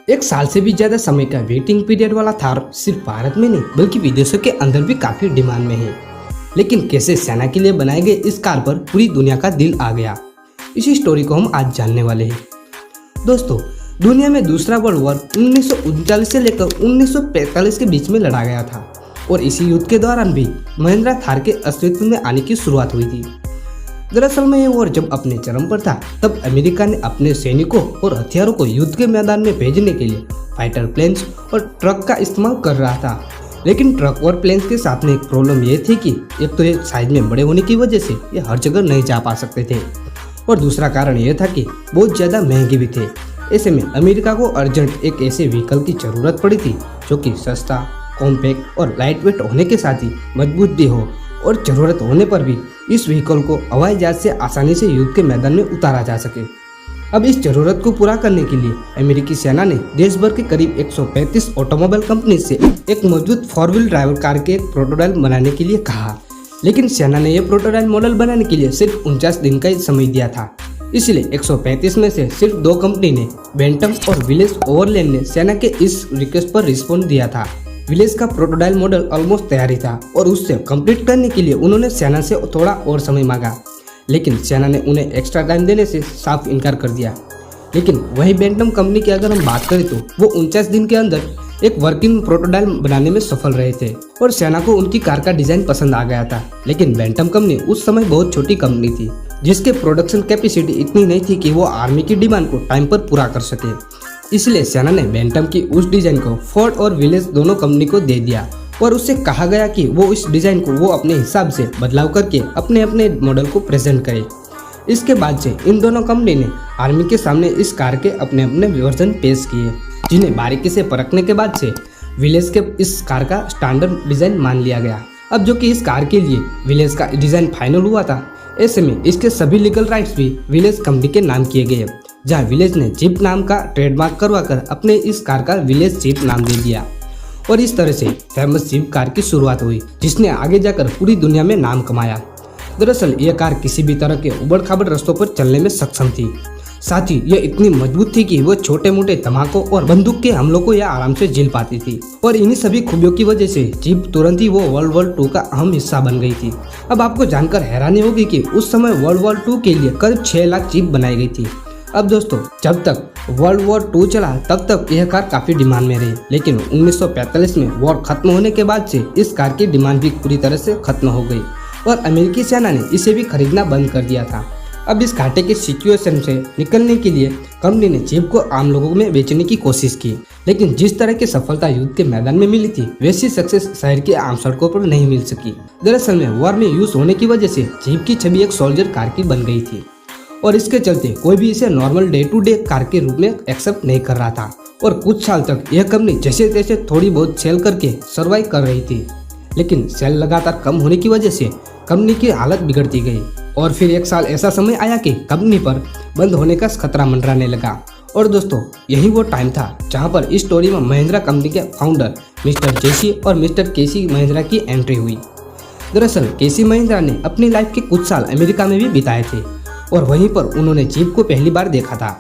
एक साल से भी ज्यादा समय का वेटिंग पीरियड वाला थार सिर्फ भारत में नहीं बल्कि विदेशों के अंदर भी काफी डिमांड में है। लेकिन कैसे सेना के लिए बनाए गए इस कार पर पूरी दुनिया का दिल आ गया, इसी स्टोरी को हम आज जानने वाले हैं। दोस्तों, दुनिया में दूसरा वर्ल्ड वॉर 1939 से लेकर 1945 के बीच में लड़ा गया था और इसी युद्ध के दौरान भी महिंद्रा थार के अस्तित्व में आने की शुरुआत हुई थी। दरअसल में ये वॉर जब अपने चरम पर था तब अमेरिका ने अपने सैनिकों और हथियारों को युद्ध के मैदान में भेजने के लिए फाइटर प्लेन्स और ट्रक का इस्तेमाल कर रहा था। लेकिन ट्रक और प्लेन्स के साथ में एक प्रॉब्लम ये थी कि एक तो ये साइज में बड़े होने की वजह से ये हर जगह नहीं जा पा सकते थे और दूसरा कारण यह था कि बहुत ज़्यादा महंगे भी थे। ऐसे में अमेरिका को अर्जेंट एक ऐसे व्हीकल की जरूरत पड़ी थी जो कि सस्ता, कॉम्पैक्ट और लाइट वेट होने के साथ ही मजबूत भी हो और जरूरत होने पर भी इस व्हीकल को हवाई जहाज से आसानी से युद्ध के मैदान में उतारा जा सके। अब इस जरूरत को पूरा करने के लिए अमेरिकी सेना ने देश भर के करीब 135 ऑटोमोबाइल कंपनी से एक मजबूत 4 व्हील ड्राइवर कार के एक प्रोटोटाइप बनाने के लिए कहा। लेकिन सेना ने यह प्रोटोटाइप मॉडल बनाने के लिए सिर्फ 49 दिन का समय दिया था। इसलिए 135 में से सिर्फ 2 कंपनी ने, बेंटम और विलेज ओवरलैंड ने सेना के इस रिक्वेस्ट पर रिस्पॉन्ड दिया था। विलेज का प्रोटोटाइप मॉडल ऑलमोस्ट तैयार ही था और उससे कंप्लीट करने के लिए उन्होंने सेना से थोड़ा और समय मांगा, लेकिन सेना ने उन्हें एक्स्ट्रा टाइम देने से साफ इनकार कर दिया। लेकिन वही बेंटम कंपनी की अगर हम बात करें तो वो 49 दिन के अंदर एक वर्किंग प्रोटोटाइप बनाने में सफल रहे थे और सेना को उनकी कार का डिजाइन पसंद आ गया था। लेकिन बेंटम कंपनी उस समय बहुत छोटी कंपनी थी जिसके प्रोडक्शन कैपेसिटी इतनी नहीं थी कि वो आर्मी की डिमांड को टाइम पर पूरा कर सके। इसलिए सेना ने बेंटम की उस डिजाइन को फोर्ड और विलेज दोनों कंपनी को दे दिया और उससे कहा गया कि वो इस डिजाइन को वो अपने हिसाब से बदलाव करके अपने अपने मॉडल को प्रेजेंट करे। इसके बाद से इन दोनों कंपनी ने आर्मी के सामने इस कार के अपने अपने वर्जन पेश किए, जिन्हें बारीकी से परखने के बाद से विलेज के इस कार का स्टैंडर्ड डिजाइन मान लिया गया। अब जो कि इस कार के लिए विलेज का डिजाइन फाइनल हुआ था, ऐसे में इसके सभी लीगल राइट्स भी विलेज कंपनी के नाम किए गए, जहाँ विलेज ने जीप नाम का ट्रेडमार्क करवाकर अपने इस कार का विलेज जीप नाम दे दिया और इस तरह से फेमस जीप कार की शुरुआत हुई, जिसने आगे जाकर पूरी दुनिया में नाम कमाया। दरअसल यह कार किसी भी तरह के उबड़-खाबड़ रास्तों पर चलने में सक्षम थी। साथ ही यह इतनी मजबूत थी कि वो छोटे मोटे धमाकों और बंदूक के हमलों को यह आराम से झेल पाती थी और इन्हीं सभी खूबियों की वजह से जीप तुरंत ही वो वर्ल्ड वॉर 2 का अहम हिस्सा बन गई थी। अब आपको जानकर हैरानी होगी कि उस समय वर्ल्ड वॉर 2 के लिए करीब 6 लाख जीप बनाई गई थी। अब दोस्तों, जब तक वर्ल्ड वॉर 2 चला तब तक यह कार काफी डिमांड में रही, लेकिन 1945 में वॉर खत्म होने के बाद से इस कार की डिमांड भी पूरी तरह से खत्म हो गई और अमेरिकी सेना ने इसे भी खरीदना बंद कर दिया था। अब इस घाटे के सिचुएशन से निकलने के लिए कंपनी ने जीप को आम लोगों में बेचने की कोशिश की, लेकिन जिस तरह की सफलता युद्ध के मैदान में मिली थी वैसी सक्सेस शहर की आम सड़कों पर नहीं मिल सकी। दरअसल में वॉर में यूज होने की वजह से जीप की छवि एक सोल्जर कार की बन गई थी और इसके चलते कोई भी इसे नॉर्मल डे टू डे कार के रूप में एक्सेप्ट नहीं कर रहा था और कुछ साल तक यह कंपनी जैसे तैसे थोड़ी बहुत सेल करके सर्वाइव कर रही थी। लेकिन सेल लगातार कम होने की वजह से कंपनी की हालत बिगड़ती गई और फिर एक साल ऐसा समय आया कि कंपनी पर बंद होने का खतरा मंडराने लगा। और दोस्तों, यही वो टाइम था जहां पर इस स्टोरी में महिंद्रा कंपनी के फाउंडर मिस्टर जेसी और मिस्टर केसी महिंद्रा की एंट्री हुई। दरअसल केसी महिंद्रा ने अपनी लाइफ के कुछ साल अमेरिका में भी बिताए थे और वहीं पर उन्होंने जीप को पहली बार देखा था।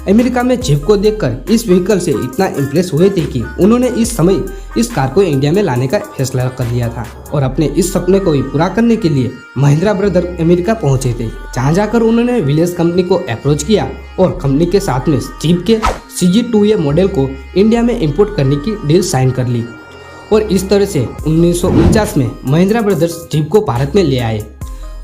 अमेरिका में जीप को देखकर इस व्हीकल से इतना इम्प्रेस हुए थे कि उन्होंने इस समय इस कार को इंडिया में लाने का फैसला कर लिया था और अपने इस सपने को भी पूरा करने के लिए महिंद्रा ब्रदर अमेरिका पहुंचे थे, जहां जाकर उन्होंने विलेज कंपनी को अप्रोच किया और कंपनी के साथ में जीप के CG2A मॉडल को इंडिया में इंपोर्ट करने की डील साइन कर ली और इस तरह से 1949 में महिंद्रा ब्रदर्स जीप को भारत में ले आए।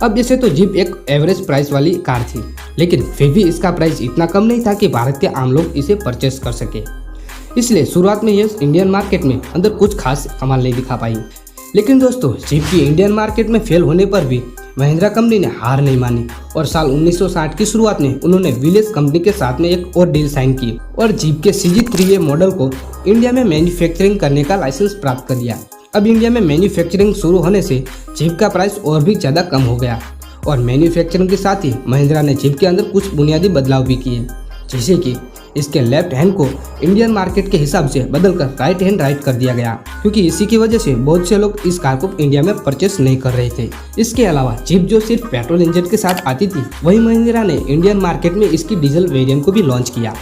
अब जैसे तो जीप एक एवरेज प्राइस वाली कार थी, लेकिन फिर भी इसका प्राइस इतना कम नहीं था कि भारत के आम लोग इसे परचेस कर सके। इसलिए शुरुआत में यह इंडियन मार्केट में अंदर कुछ खास कमाल नहीं दिखा पाई। लेकिन दोस्तों, जीप की इंडियन मार्केट में फेल होने पर भी महिंद्रा कंपनी ने हार नहीं मानी और साल 1960 की शुरुआत में उन्होंने विलेज कंपनी के साथ में एक और डील साइन की और जीप के CG3A मॉडल को इंडिया में मैन्युफैक्चरिंग करने का लाइसेंस प्राप्त कर लिया। अब इंडिया में मैन्युफैक्चरिंग शुरू होने से जीप का प्राइस और भी ज़्यादा कम हो गया और मैन्युफैक्चरिंग के साथ ही महिंद्रा ने जीप के अंदर कुछ बुनियादी बदलाव भी किए, जैसे कि इसके लेफ्ट हैंड को इंडियन मार्केट के हिसाब से बदलकर राइट हैंड राइट कर दिया गया, क्योंकि इसी की वजह से बहुत से लोग इस कार को इंडिया में परचेस नहीं कर रहे थे। इसके अलावा जीप जो सिर्फ पेट्रोल इंजन के साथ आती थी, वही महिंद्रा ने इंडियन मार्केट में इसकी डीजल वेरिएंट को भी लॉन्च किया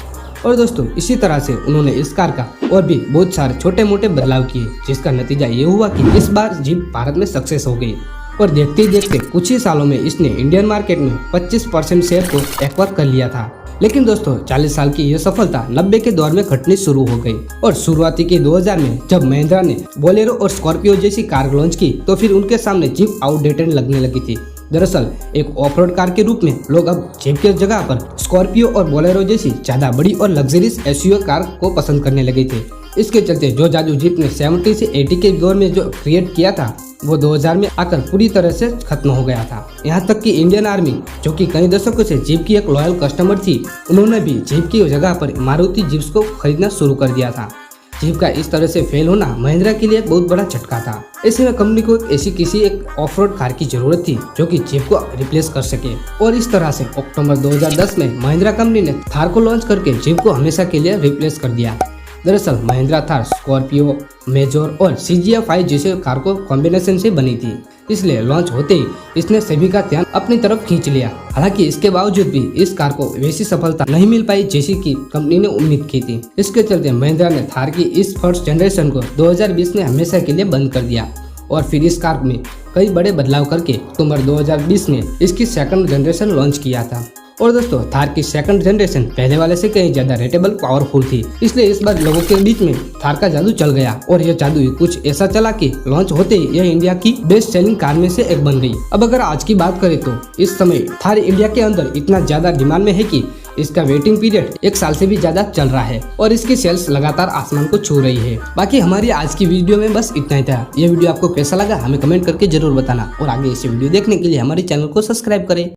और दोस्तों इसी तरह से उन्होंने इस कार का और भी बहुत सारे छोटे मोटे बदलाव किए, जिसका नतीजा ये हुआ कि इस बार जीप भारत में सक्सेस हो गई और देखते ही देखते कुछ ही सालों में इसने इंडियन मार्केट में 25% शेयर को एक्वायर कर लिया था। लेकिन दोस्तों 40 साल की यह सफलता 90 के दौर में घटनी शुरू हो गई और शुरुआती के 2000 में जब महिंद्रा ने बोलेरो और स्कॉर्पियो जैसी कार लॉन्च की तो फिर उनके सामने जीप आउटडेटेड लगने लगी थी। दरअसल एक ऑफरोड कार के रूप में लोग अब जीप की जगह पर स्कॉर्पियो और बोलेरो जैसी ज्यादा बड़ी और लग्जरियस एसयूवी कार को पसंद करने लगे थे। इसके चलते जो जादू जीप ने 70 से 80 के दौर में जो क्रिएट किया था वो 2000 में आकर पूरी तरह से खत्म हो गया था। यहाँ तक कि इंडियन आर्मी, जो कि कई दशकों से जीप की एक लॉयल कस्टमर थी, उन्होंने भी जीप की जगह पर मारुति जीप्स को खरीदना शुरू कर दिया था। जीप का इस तरह से फेल होना महिंद्रा के लिए एक बहुत बड़ा झटका था। ऐसे में कंपनी को एक ऑफ-रोड कार की जरूरत थी जो कि जीप को रिप्लेस कर सके और इस तरह से अक्टूबर 2010 में महिंद्रा कंपनी ने थार को लॉन्च करके जीप को हमेशा के लिए रिप्लेस कर दिया। दरअसल महिंद्रा थार स्कॉर्पियो, मेजर और CGF-i जैसे कार को कॉम्बिनेशन से बनी थी, इसलिए लॉन्च होते ही इसने सभी का ध्यान अपनी तरफ खींच लिया। हालांकि इसके बावजूद भी इस कार को वैसी सफलता नहीं मिल पाई जैसी कि कंपनी ने उम्मीद की थी। इसके चलते महिंद्रा ने थार की इस फर्स्ट जनरेशन को 2020 में हमेशा के लिए बंद कर दिया और फिर इस कार में कई बड़े बदलाव करके अक्टूबर 2020 में इसकी सेकंड जनरेशन लॉन्च किया था। और दोस्तों थार की सेकंड जनरेशन पहले वाले से कहीं ज्यादा रेटेबल पावरफुल थी, इसलिए इस बार लोगों के बीच में थार का जादू चल गया और यह जादू कुछ ऐसा चला कि लॉन्च होते ही यह इंडिया की बेस्ट सेलिंग कार में से एक बन गई। अब अगर आज की बात करें तो इस समय थार इंडिया के अंदर इतना ज्यादा डिमांड में है कि इसका वेटिंग पीरियड 1 साल से भी ज्यादा चल रहा है और इसकी सेल्स लगातार आसमान को छू रही है। बाकी हमारी आज की वीडियो में बस इतना ही था। ये वीडियो आपको कैसा लगा हमें कमेंट करके जरूर बताना और आगे इसे वीडियो देखने के लिए हमारे चैनल को सब्सक्राइब करें।